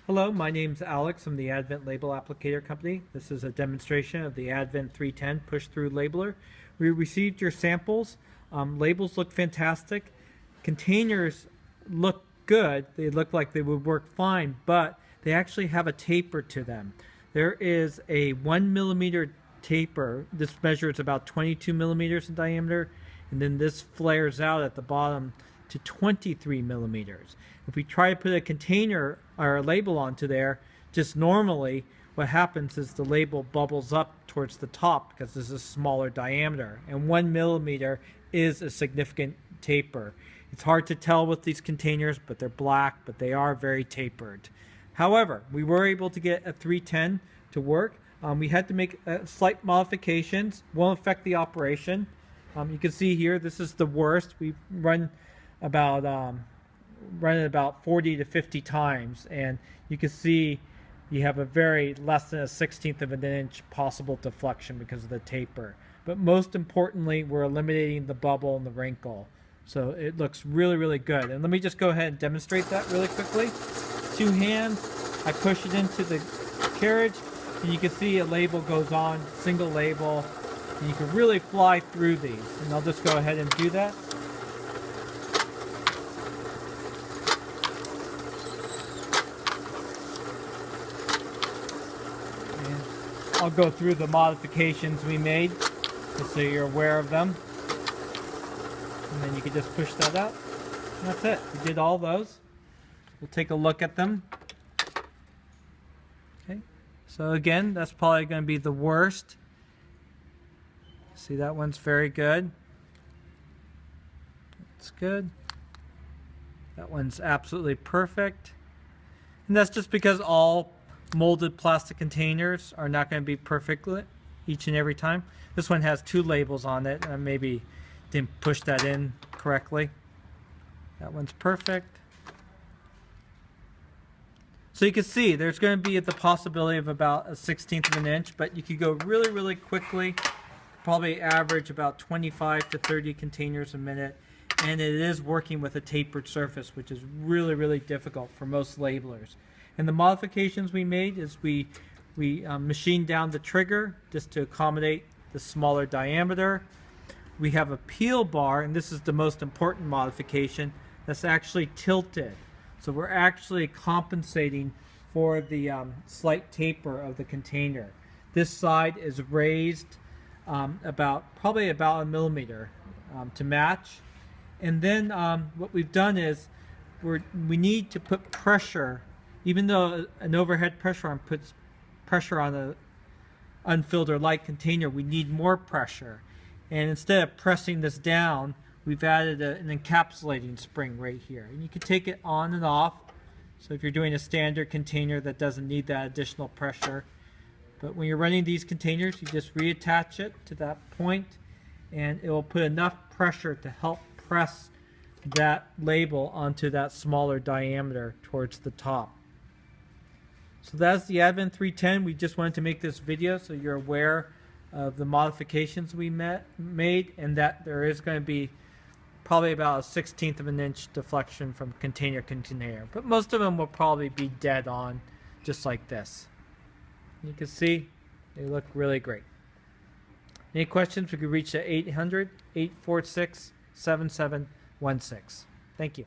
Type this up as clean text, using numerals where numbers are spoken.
Hello, my name's Alex from the Advent Label Applicator Company. This is a demonstration of the Advent 310 push-through labeler. We received your samples. Labels look fantastic. Containers look good. They look like they would work fine, but they actually have a taper to them. There is a 1 millimeter taper. This measures about 22 millimeters in diameter, and then this flares out at the bottom to 23 millimeters. If we try to put a container or a label onto there, just normally what happens is the label bubbles up towards the top because this is a smaller diameter, and 1 millimeter is a significant taper. It's hard to tell with these containers, but they're black, but they are very tapered. However, we were able to get a 310 to work. We had to make slight modifications. Won't affect the operation. You can see here, this is the worst. We run about 40 to 50 times, and you can see you have a very less than a 1/16 of an inch possible deflection because of the taper. But most importantly, we're eliminating the bubble and the wrinkle. So it looks really, really good. And let me just go ahead and demonstrate that really quickly. 2 hands, I push it into the carriage, and you can see a label goes on, single label, and you can really fly through these. And I'll just go ahead and do that. I'll go through the modifications we made just so you're aware of them. And then you can just push that out. And that's it. We did all those. We'll take a look at them. Okay. So again, that's probably going to be the worst. See, that one's very good. It's good. That one's absolutely perfect. And that's just because all molded plastic containers are not going to be perfect each and every time. This one has 2 labels on it, and maybe didn't push that in correctly. That one's perfect. So you can see there's going to be the possibility of about a 1/16 of an inch, but you could go really, really quickly. Probably average about 25 to 30 containers a minute, and it is working with a tapered surface, which is really, really difficult for most labelers. And the modifications we made is we machined down the trigger just to accommodate the smaller diameter. We have a peel bar, and this is the most important modification, that's actually tilted. So we're actually compensating for the slight taper of the container. This side is raised probably about 1 millimeter to match. And then what we've done is we need to put pressure. Even though an overhead pressure arm puts pressure on an unfilled or light container, we need more pressure. And instead of pressing this down, we've added an encapsulating spring right here. And you can take it on and off. So if you're doing a standard container that doesn't need that additional pressure. But when you're running these containers, you just reattach it to that point, and it will put enough pressure to help press that label onto that smaller diameter towards the top. So that's the Advent 310. We just wanted to make this video so you're aware of the modifications we made, and that there is going to be probably about a 1/16 of an inch deflection from container to container. But most of them will probably be dead on, just like this. You can see they look really great. Any questions, we could reach at 800-846-7716. Thank you.